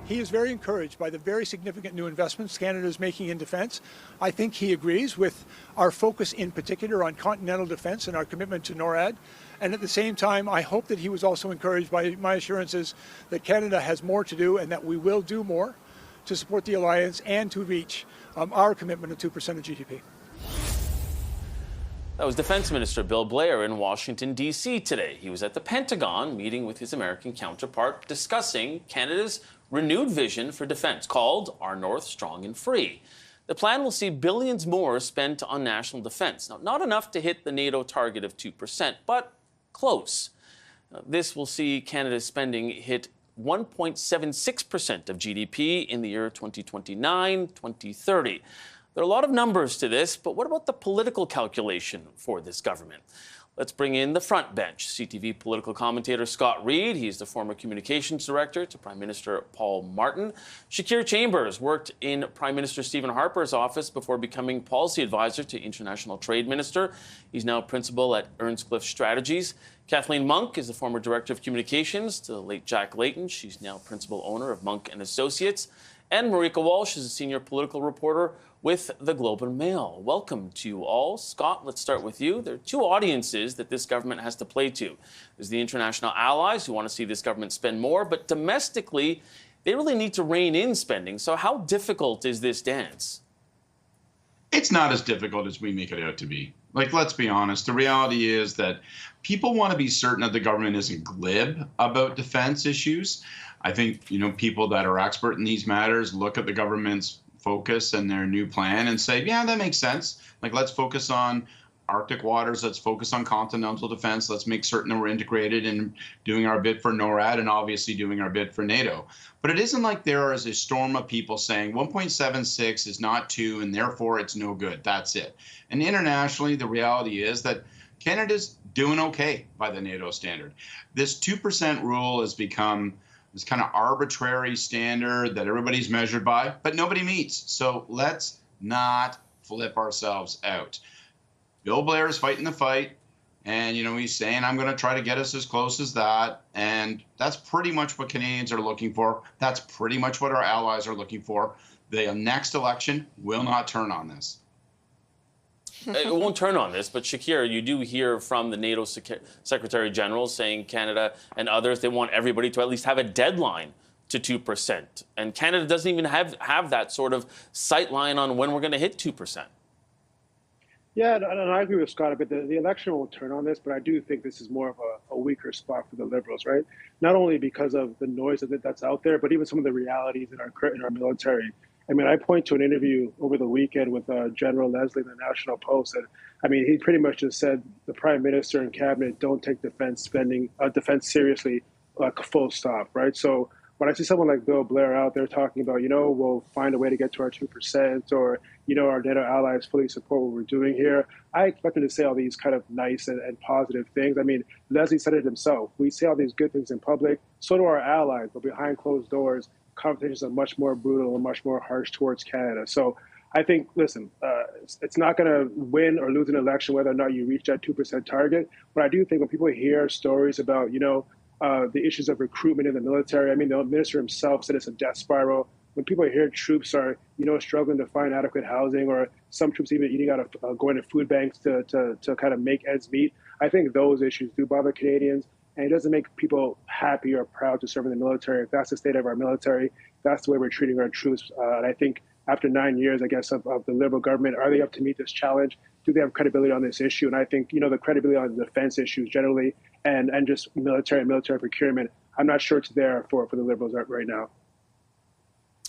he is very encouraged by the very significant new investments Canada is making in defence. I think he agrees with our focus in particular on continental defence and our commitment to NORAD. And at the same time, I hope that he was also encouraged by my assurances that Canada has more to do and that we will do more to support the alliance and to reach our commitment of 2% of GDP. That was Defense Minister Bill Blair in Washington, D.C. today. He was at the Pentagon meeting with his American counterpart discussing Canada's renewed vision for defense called Our North Strong and Free. The plan will see billions more spent on national defense. Now, not enough to hit the NATO target of 2%, but close. This will see Canada's spending hit 1.76% of GDP in the year 2029-2030. There are a lot of numbers to this, but what about the political calculation for this government? Let's bring in the front bench. CTV political commentator Scott Reid. He's the former communications director to Prime Minister Paul Martin. Shakir Chambers worked in Prime Minister Stephen Harper's office before becoming policy advisor to International Trade Minister. He's now principal at Earnscliffe Strategies. Kathleen Monk is the former director of communications to the late Jack Layton. She's now principal owner of Monk and Associates. And Marika Walsh is a senior political reporter with the Globe and Mail. Welcome to you all. Scott, let's start with you. There are two audiences that this government has to play to. There's the international allies who want to see this government spend more, but domestically, they really need to rein in spending. So how difficult is this dance? It's not as difficult as we make it out to be. Like, let's be honest. The reality is that people want to be certain that the government isn't glib about defense issues. I think, people that are expert in these matters look at the government's focus and their new plan and say, yeah, that makes sense. Like, let's focus on Arctic waters. Let's focus on continental defense. Let's make certain that we're integrated in doing our bid for NORAD and obviously doing our bid for NATO. But it isn't like there is a storm of people saying 1.76 is not 2 and therefore it's no good. That's it. And internationally, the reality is that Canada's doing okay by the NATO standard. This 2% rule has become this kind of arbitrary standard that everybody's measured by, but nobody meets. So let's not flip ourselves out. Bill Blair is fighting the fight, and he's saying, I'm going to try to get us as close as that, and that's pretty much what Canadians are looking for. That's pretty much what our allies are looking for. The next election will not turn on this. It won't turn on this, but Shakir, you do hear from the NATO Secretary General saying Canada and others, they want everybody to at least have a deadline to 2%. And Canada doesn't even have that sort of sight line on when we're going to hit 2%. Yeah, and I agree with Scott a bit. The election won't turn on this, but I do think this is more of a weaker spot for the Liberals, right? Not only because of the noise that's out there, but even some of the realities in our military. I mean, I point to an interview over the weekend with General Leslie in the National Post. And he pretty much just said the Prime Minister and Cabinet don't take defense seriously, like full stop, right? So when I see someone like Bill Blair out there talking about, we'll find a way to get to our 2%, or, our NATO allies fully support what we're doing here, I expect him to say all these kind of nice and positive things. I mean, Leslie said it himself. We say all these good things in public, so do our allies, but behind closed doors, conversations are much more brutal and much more harsh towards Canada. So I think, listen, it's not going to win or lose an election whether or not you reach that 2% target. But I do think when people hear stories about, the issues of recruitment in the military, the minister himself said it's a death spiral. When people hear troops are, struggling to find adequate housing, or some troops even eating out of going to food banks to kind of make ends meet, I think those issues do bother Canadians. And it doesn't make people happy or proud to serve in the military. If that's the state of our military, that's the way we're treating our troops. And I think after 9 years, I guess, of the Liberal government, are they up to meet this challenge? Do they have credibility on this issue? And I think, the credibility on the defense issues generally and just military procurement, I'm not sure it's there for the Liberals right now.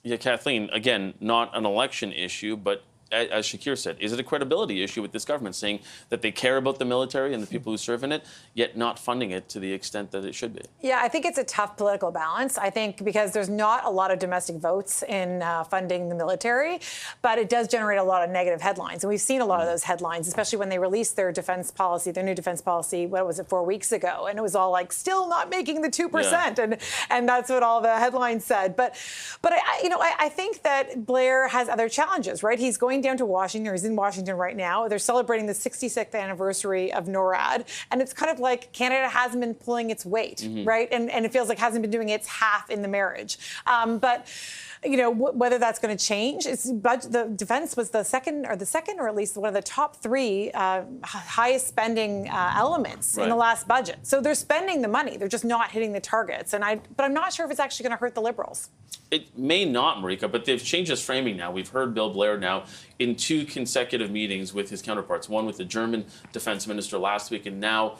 Yeah, Kathleen, again, not an election issue, but as Shakir said, is it a credibility issue with this government saying that they care about the military and the people who serve in it, yet not funding it to the extent that it should be? Yeah, I think it's a tough political balance. I think because there's not a lot of domestic votes in funding the military, but it does generate a lot of negative headlines. And we've seen a lot of those headlines, especially when they released their defense policy, their new defense policy, 4 weeks ago? And it was all like, still not making the 2%. Yeah. And that's what all the headlines said. But I think that Blair has other challenges, right? He's going down to Washington, or he's in Washington right now. They're celebrating the 66th anniversary of NORAD. And it's kind of like Canada hasn't been pulling its weight, right? And it feels like hasn't been doing its half in the marriage. But you know, whether that's going to change. The defense was the second, or at least one of the top three highest spending elements in the last budget. So they're spending the money. They're just not hitting the targets. But I'm not sure if it's actually going to hurt the Liberals. It may not, Marika, but they've changed this framing now. We've heard Bill Blair now in 2 consecutive meetings with his counterparts, one with the German defense minister last week and now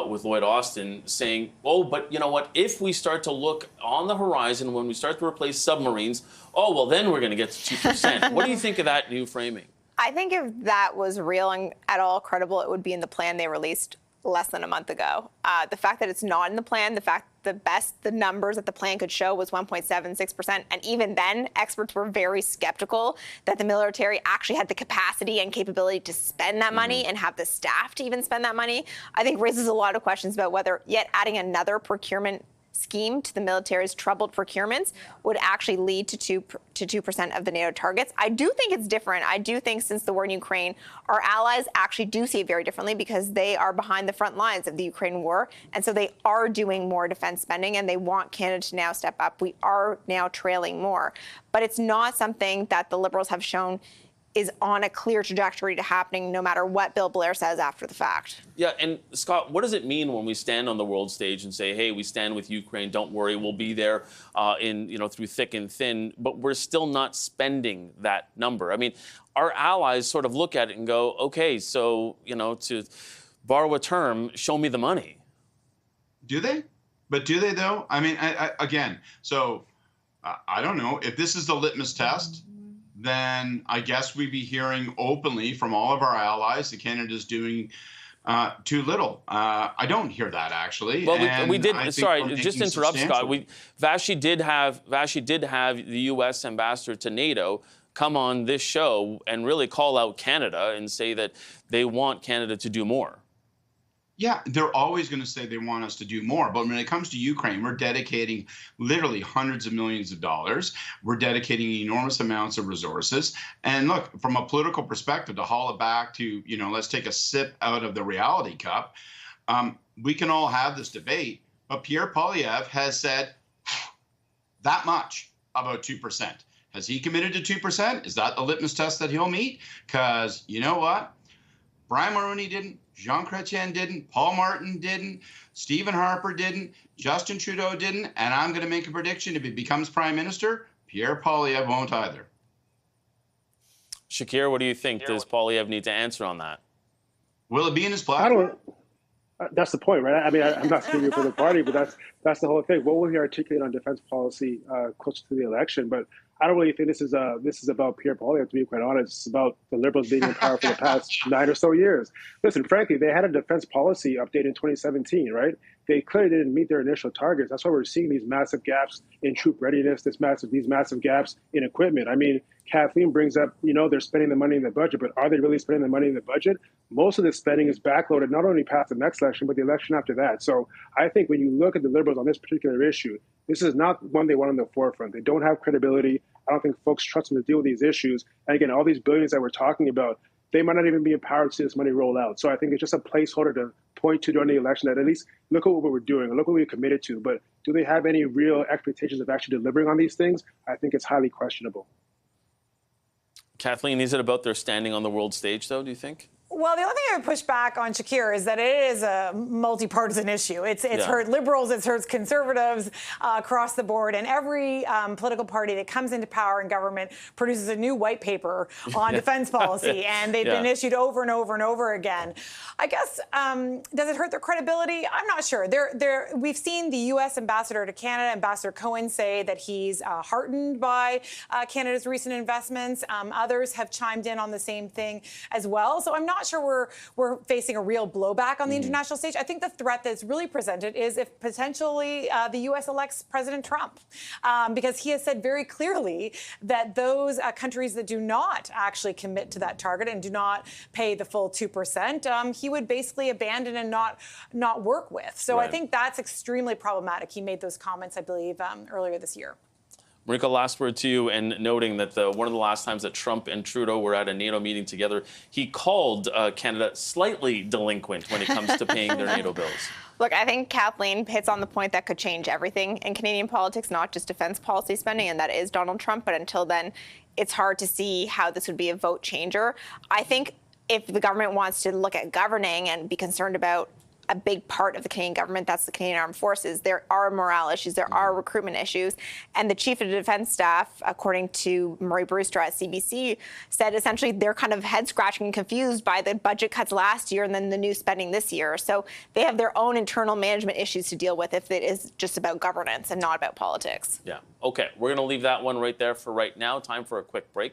with Lloyd Austin, saying, oh, but you know what, if we start to look on the horizon, when we start to replace submarines, oh, well, then we're going to get to 2%. What do you think of that new framing? I think if that was real and at all credible, it would be in the plan they released less than a month ago. The fact that it's not in the plan, the numbers that the plan could show was 1.76%. And even then, experts were very skeptical that the military actually had the capacity and capability to spend that money and have the staff to even spend that money. I think raises a lot of questions about whether yet adding another procurement scheme to the military's troubled procurements would actually lead to 2% of the NATO targets. I do think it's different. I do think since the war in Ukraine, our allies actually do see it very differently because they are behind the front lines of the Ukraine war. And so they are doing more defense spending and they want Canada to now step up. We are now trailing more. But it's not something that the Liberals have shown is on a clear trajectory to happening no matter what Bill Blair says after the fact. Yeah, and Scott, what does it mean when we stand on the world stage and say, hey, we stand with Ukraine, don't worry, we'll be there through thick and thin, but we're still not spending that number? I mean, our allies sort of look at it and go, okay, so, to borrow a term, show me the money. Do they? But do they, though? I mean, I don't know. If this is the litmus test, then I guess we'd be hearing openly from all of our allies that Canada's doing too little. I don't hear that, actually. Well, we did. Sorry, just to interrupt, Scott. Vashi did have the U.S. ambassador to NATO come on this show and really call out Canada and say that they want Canada to do more. Yeah, they're always going to say they want us to do more. But when it comes to Ukraine, we're dedicating literally hundreds of millions of dollars. We're dedicating enormous amounts of resources. And look, from a political perspective, to haul it back to, let's take a sip out of the reality cup. We can all have this debate, but Pierre Poilievre has said that much about 2%. Has he committed to 2%? Is that the litmus test that he'll meet? Because you know what? Brian Mulroney didn't. Jean Chrétien didn't, Paul Martin didn't, Stephen Harper didn't, Justin Trudeau didn't, and I'm going to make a prediction: if he becomes Prime Minister, Pierre Poilievre won't either. Shakir, what do you think? Does Poilievre need to answer on that? Will it be in his platform? That's the point, right? I mean, I'm not speaking for the party, but that's the whole thing. What will he articulate on defense policy closer to the election? But I don't really think this is about Pierre Poilievre, to be quite honest. It's about the Liberals being in power for the past 9 or so years. Listen, frankly, they had a defense policy update in 2017, right? They clearly didn't meet their initial targets. That's why we're seeing these massive gaps in troop readiness, these massive gaps in equipment. I mean, Kathleen brings up, they're spending the money in the budget, but are they really spending the money in the budget? Most of this spending is backloaded, not only past the next election, but the election after that. So I think when you look at the Liberals on this particular issue, this is not one they want on the forefront. They don't have credibility. I don't think folks trust them to deal with these issues. And again, all these billions that we're talking about, they might not even be empowered to see this money roll out. So I think it's just a placeholder to point to during the election that at least look at what we're doing and look what we're committed to. But do they have any real expectations of actually delivering on these things? I think it's highly questionable. Kathleen, is it about their standing on the world stage, though, do you think? Well, the only thing I would push back on, Shakir, is that it is a multi-partisan issue. It's hurt liberals, it hurts conservatives across the board, and every political party that comes into power in government produces a new white paper on defense policy, and they've been issued over and over and over again. I guess, does it hurt their credibility? I'm not sure. We've seen the U.S. ambassador to Canada, Ambassador Cohen, say that he's heartened by Canada's recent investments. Others have chimed in on the same thing as well. So I'm not sure we're facing a real blowback on the international stage. I think the threat that's really presented is if potentially the U.S. elects President Trump, because he has said very clearly that those countries that do not actually commit to that target and do not pay the full 2%, he would basically abandon and not work with. So I think that's extremely problematic. He made those comments, I believe, earlier this year. Marika, last word to you, and noting that one of the last times that Trump and Trudeau were at a NATO meeting together, he called Canada slightly delinquent when it comes to paying their NATO bills. Look, I think Kathleen hits on the point that could change everything in Canadian politics, not just defense policy spending, and that is Donald Trump. But until then, it's hard to see how this would be a vote changer. I think if the government wants to look at governing and be concerned about a big part of the Canadian government, that's the Canadian Armed Forces, there are morale issues, there are recruitment issues. And the Chief of Defense Staff, according to Murray Brewster at CBC, said essentially they're kind of head-scratching and confused by the budget cuts last year and then the new spending this year. So they have their own internal management issues to deal with if it is just about governance and not about politics. Yeah. Okay, we're going to leave that one right there for right now. Time for a quick break.